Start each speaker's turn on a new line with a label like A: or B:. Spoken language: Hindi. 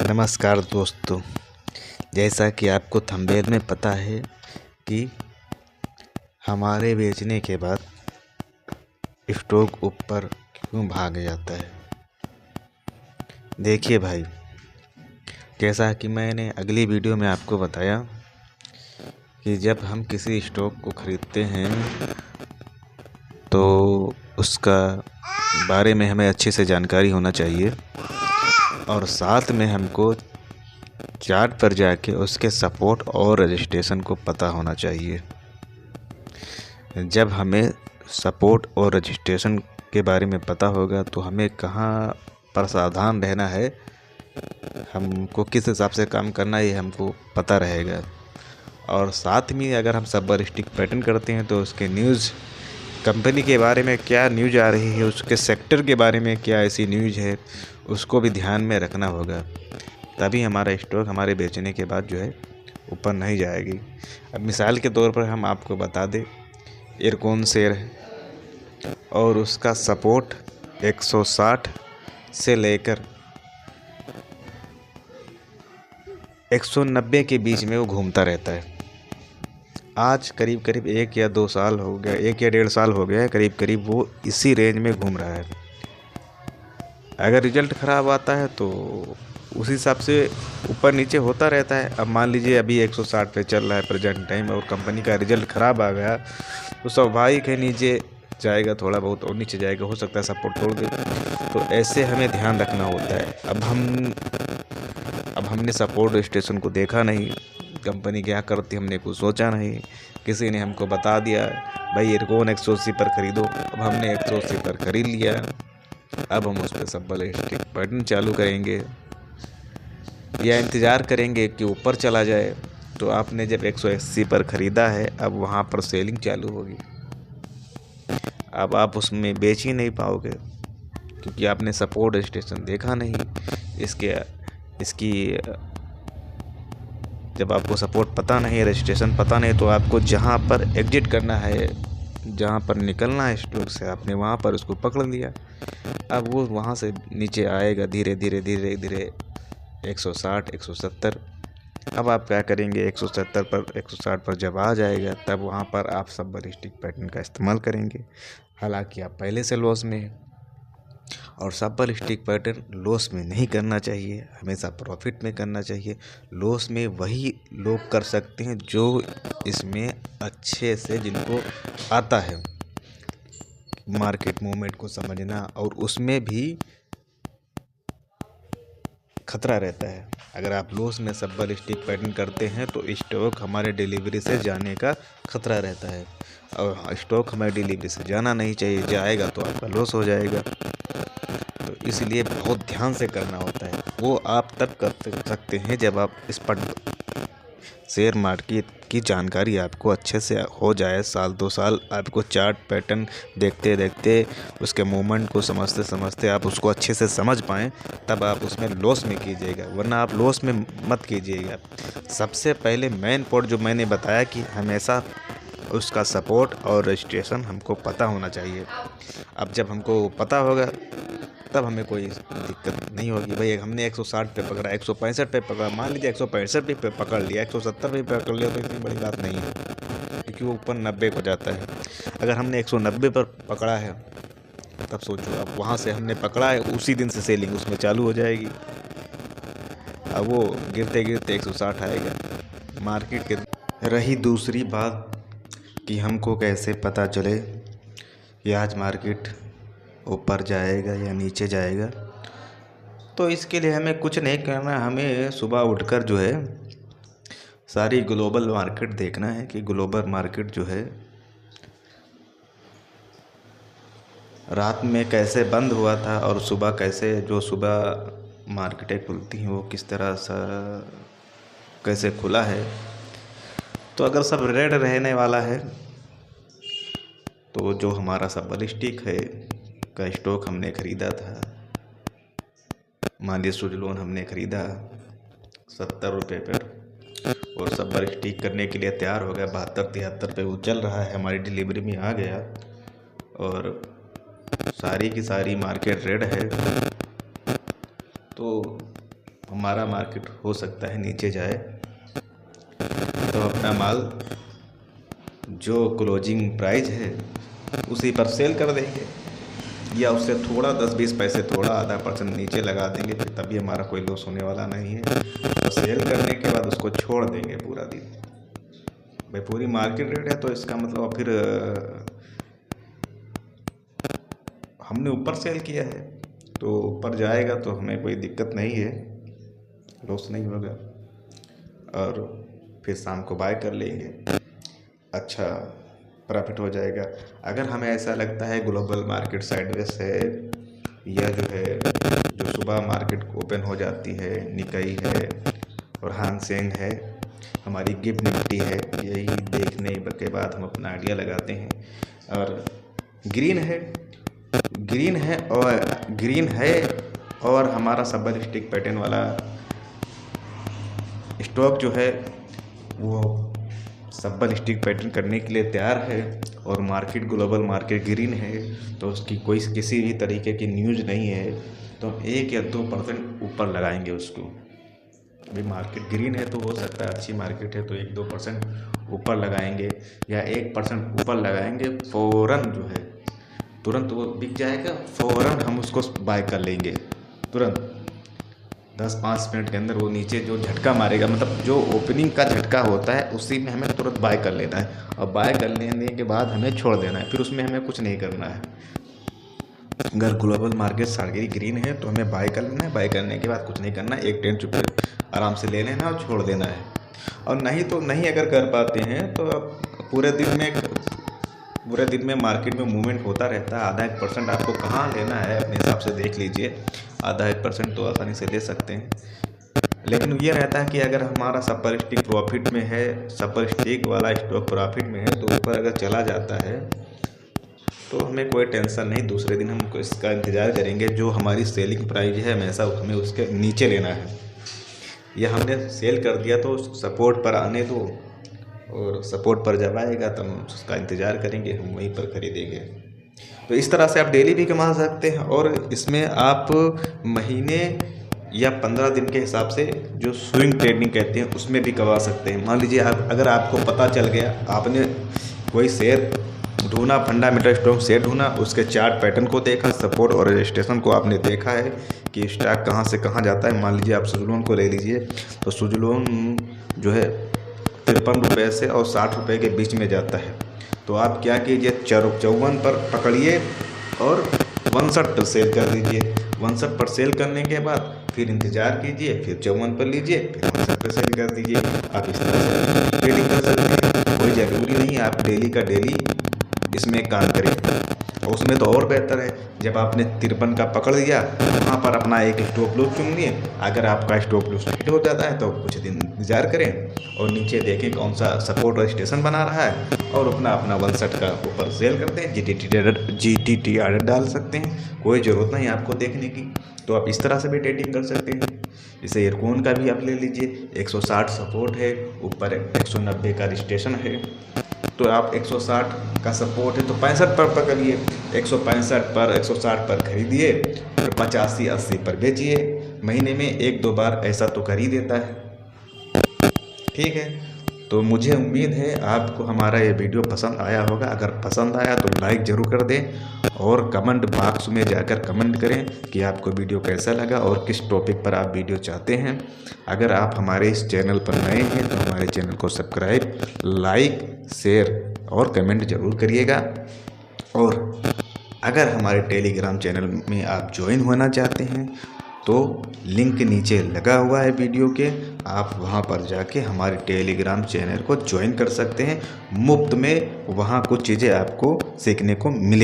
A: नमस्कार दोस्तों। जैसा कि आपको थंबनेल में पता है कि हमारे बेचने के बाद स्टॉक ऊपर क्यों भाग जाता है। देखिए भाई, जैसा कि मैंने अगली वीडियो में आपको बताया कि जब हम किसी स्टॉक को ख़रीदते हैं तो उसका बारे में हमें अच्छे से जानकारी होना चाहिए और साथ में हमको चार्ट पर जाके उसके सपोर्ट और रजिस्ट्रेशन को पता होना चाहिए। जब हमें सपोर्ट और रजिस्ट्रेशन के बारे में पता होगा तो हमें कहाँ पर सावधान रहना है, हमको किस हिसाब से काम करना है, ये हमको पता रहेगा। और साथ में अगर हम सब्बर स्टिक पैटर्न करते हैं तो उसके न्यूज़, कंपनी के बारे में क्या न्यूज़ आ रही है, उसके सेक्टर के बारे में क्या ऐसी न्यूज़ है, उसको भी ध्यान में रखना होगा। तभी हमारा स्टॉक हमारे बेचने के बाद जो है ऊपर नहीं जाएगी। अब मिसाल के तौर पर हम आपको बता दें, इरकॉन शेयर है और उसका सपोर्ट 160 से लेकर 190 के बीच में वो घूमता रहता है। आज करीब करीब 1 या 2 साल हो गया, 1 या 1.5 साल हो गया है, करीब करीब वो इसी रेंज में घूम रहा है। अगर रिजल्ट ख़राब आता है तो उस हिसाब से ऊपर नीचे होता रहता है। अब मान लीजिए अभी 160 पे चल रहा है प्रेजेंट टाइम और कंपनी का रिजल्ट ख़राब आ गया तो स्वाभाविक है नीचे जाएगा, थोड़ा बहुत और नीचे जाएगा, हो सकता है सपोर्ट तोड़ दे। तो ऐसे हमें ध्यान रखना होता है। अब हमने सपोर्ट स्टेशन को देखा नहीं, कंपनी क्या करती हमने कुछ सोचा नहीं, किसी ने हमको बता दिया भाई इरकॉन 180 पर ख़रीदो। अब हमने 180 पर ख़रीद लिया। अब हम उस पर सब्बर स्टिक पैटर्न चालू करेंगे या इंतज़ार करेंगे कि ऊपर चला जाए। तो आपने जब 180 पर ख़रीदा है, अब वहाँ पर सेलिंग चालू होगी। अब आप उसमें बेच ही नहीं पाओगे क्योंकि आपने सपोर्ट स्टेशन देखा नहीं। इसकी जब आपको सपोर्ट पता नहीं, रजिस्ट्रेशन पता नहीं, तो आपको जहाँ पर एग्जिट करना है, जहाँ पर निकलना है स्टॉक से, आपने वहाँ पर उसको पकड़ लिया। अब वो वहाँ से नीचे आएगा धीरे धीरे धीरे धीरे 160, 170। अब आप क्या करेंगे, 170 पर 160 पर जब आ जाएगा तब वहाँ पर आप सब्बर स्टिक पैटर्न का इस्तेमाल करेंगे। हालांकि आप पहले से लॉस में हैं और सब्बर स्टिक पैटर्न लॉस में नहीं करना चाहिए, हमेशा प्रॉफिट में करना चाहिए। लॉस में वही लोग कर सकते हैं जो इसमें अच्छे से, जिनको आता है मार्केट मूवमेंट को समझना, और उसमें भी खतरा रहता है। अगर आप लॉस में सब्बर स्टिक पैटर्न करते हैं तो स्टॉक हमारे डिलीवरी से जाने का खतरा रहता है और स्टॉक हमारे डिलीवरी से जाना नहीं चाहिए, जाएगा तो आपका लॉस हो जाएगा। तो इसलिए बहुत ध्यान से करना होता है। वो आप तब कर सकते हैं जब आप इस पर शेयर मार्केट की जानकारी आपको अच्छे से हो जाए। साल 2 साल आपको चार्ट पैटर्न देखते देखते उसके मूवमेंट को समझते समझते आप उसको अच्छे से समझ पाएँ, तब आप उसमें लॉस में कीजिएगा, वरना आप लॉस में मत कीजिएगा। सबसे पहले मेन पॉइंट जो मैंने बताया कि हमेशा उसका सपोर्ट और रजिस्ट्रेशन हमको पता होना चाहिए। अब जब हमको पता होगा तब हमें कोई दिक्कत नहीं होगी। भाई हमने 160 पे पकड़ा, 165 पे पकड़ा, मान लीजिए 165 पे पकड़ लिया, 170 पे पकड़ लिया तो इतनी बड़ी बात नहीं है क्योंकि वो ऊपर 90 को जाता है। अगर हमने 190 पर पकड़ा है तब सोचो, अब वहाँ से हमने पकड़ा है, उसी दिन से सेलिंग उसमें चालू हो जाएगी। अब वो गिरते गिरते 160 आएगा मार्केट के। रही दूसरी बात कि हमको कैसे पता चले कि आज मार्केट ऊपर जाएगा या नीचे जाएगा, तो इसके लिए हमें कुछ नहीं करना। हमें सुबह उठकर जो है सारी ग्लोबल मार्केट देखना है कि ग्लोबल मार्केट जो है रात में कैसे बंद हुआ था और सुबह कैसे, जो सुबह मार्केटें खुलती हैं वो किस तरह से कैसे खुला है। तो अगर सब रेड रहने वाला है तो जो हमारा सब्बर स्टिक है का स्टॉक हमने ख़रीदा था, मान लीजिए सुजलोन हमने ख़रीदा 70 रुपये पर और सब्बर स्टिक करने के लिए तैयार हो गया, 72-73 पे वो चल रहा है, हमारी डिलीवरी में आ गया और सारी की सारी मार्केट रेड है, तो हम हमारा मार्केट हो सकता है नीचे जाए, तो अपना माल जो क्लोजिंग प्राइस है उसी पर सेल कर देंगे, या उससे थोड़ा 10-20 पैसे थोड़ा आधा % नीचे लगा देंगे, फिर तभी हमारा कोई लॉस होने वाला नहीं है। तो सेल करने के बाद उसको छोड़ देंगे पूरा दिन। भाई पूरी मार्केट रेट है तो इसका मतलब फिर हमने ऊपर सेल किया है तो ऊपर जाएगा तो हमें कोई दिक्कत नहीं है, लॉस नहीं होगा, और फिर शाम को बाय कर लेंगे, अच्छा प्रॉफिट हो जाएगा। अगर हमें ऐसा लगता है ग्लोबल मार्केट साइडवेज है, या जो है जो सुबह मार्केट ओपन हो जाती है, निकाई है और हांग सेंग है, हमारी गिफ्ट निफ्टी है, यही देखने के बाद हम अपना आइडिया लगाते हैं। और ग्रीन है और हमारा सब्बल स्टिक पैटर्न वाला स्टॉक जो है वो सब्बल स्टिक पैटर्न करने के लिए तैयार है, और मार्केट ग्लोबल मार्केट ग्रीन है, तो उसकी कोई किसी भी तरीके की न्यूज़ नहीं है, तो हम 1 या 2% ऊपर लगाएंगे उसको। अभी मार्केट ग्रीन है तो हो सकता है अच्छी मार्केट है तो 1-2% ऊपर लगाएंगे, या 1% ऊपर लगाएंगे, फ़ौरन जो है तुरंत वो बिक जाएगा, फ़ौरन हम उसको बाय कर लेंगे तुरंत 10-5 मिनट के अंदर। वो नीचे जो झटका मारेगा, मतलब जो ओपनिंग का झटका होता है उसी में हमें तुरंत बाय कर लेना है, और बाय कर लेने के बाद हमें छोड़ देना है, फिर उसमें हमें कुछ नहीं करना है। अगर ग्लोबल मार्केट सारगिरी ग्रीन है तो हमें बाय कर लेना है, बाय करने के बाद कुछ नहीं करना है, 1 ट्रेड चुप आराम से ले लेना और छोड़ देना है। और नहीं तो नहीं अगर कर पाते हैं तो अब पूरे दिन में मार्केट में मूवमेंट होता रहता है, आधा 1% आपको कहाँ लेना है अपने हिसाब से देख लीजिए, आधा 1% तो आसानी से ले सकते हैं। लेकिन ये रहता है कि अगर हमारा सब्बल स्टिक प्रॉफिट में है, सब्बल स्टिक वाला स्टॉक प्रॉफिट में है, तो ऊपर अगर चला जाता है तो हमें कोई टेंशन नहीं, दूसरे दिन हम इसका इंतज़ार करेंगे। जो हमारी सेलिंग प्राइस है हमेशा हमें उसके नीचे लेना है, या हमने सेल कर दिया तो सपोर्ट पर आने दो, और सपोर्ट पर जब आएगा तब हम उसका इंतज़ार करेंगे, हम वहीं पर खरीदेंगे। तो इस तरह से आप डेली भी कमा सकते हैं, और इसमें आप महीने या 15 दिन के हिसाब से जो स्विंग ट्रेडिंग कहते हैं उसमें भी कमा सकते हैं। मान लीजिए अगर आपको पता चल गया, आपने कोई शेयर ढूंढा, फंडामेंटल स्टॉक शेयर ढूंढा, उसके चार्ट पैटर्न को देखा, सपोर्ट और रजिस्ट्रेशन को आपने देखा है कि स्टॉक कहाँ से कहाँ जाता है। मान लीजिए आप सुजलोन को ले लीजिए, तो सुजलोन जो है 53 रुपये से और 60 रुपये के बीच में जाता है, तो आप क्या कीजिए 54 पर पकड़िए और 62 पर सेल कर दीजिए। 62 पर सेल करने के बाद फिर इंतज़ार कीजिए, फिर 54 पर लीजिए, फिर 62 पर सेल कर दीजिए। आप इस तरह से ट्रेडिंग कर सकते हैं, कोई ज़रूरी नहीं आप डेली का डेली इसमें काम करें। और उसमें तो और बेहतर है, जब आपने 53 का पकड़ लिया वहाँ पर अपना एक स्टॉप लॉस चुन लिए। अगर आपका स्टॉप लॉस हिट हो जाता है तो कुछ दिन इंतजार करें और नीचे देखें कौन सा सपोर्ट और स्टेशन बना रहा है, और अपना 62 का ऊपर सेल करते हैं। GTT आर्डर डाल सकते हैं, कोई ज़रूरत नहीं आपको देखने की। तो आप इस तरह से भी ट्रेडिंग कर सकते हैं। जैसे एयरकॉन का भी आप ले लीजिए, 160 सपोर्ट है, ऊपर 190 का रजिस्ट्रेशन है, तो आप 160 का सपोर्ट है तो 65 पर पकड़िए, 165 पर 160 पर खरीदिए, फिर 85-80 पर बेचिए। महीने में 1-2 बार ऐसा तो कर ही देता है। ठीक है, तो मुझे उम्मीद है आपको हमारा ये वीडियो पसंद आया होगा। अगर पसंद आया तो लाइक ज़रूर कर दें, और कमेंट बॉक्स में जाकर कमेंट करें कि आपको वीडियो कैसा लगा और किस टॉपिक पर आप वीडियो चाहते हैं। अगर आप हमारे इस चैनल पर नए हैं तो हमारे चैनल को सब्सक्राइब, लाइक, शेयर और कमेंट ज़रूर करिएगा। और अगर हमारे टेलीग्राम चैनल में आप ज्वाइन होना चाहते हैं तो लिंक नीचे लगा हुआ है वीडियो के, आप वहां पर जाके हमारे टेलीग्राम चैनल को ज्वाइन कर सकते हैं मुफ्त में। वहां कुछ चीज़ें आपको सीखने को मिले।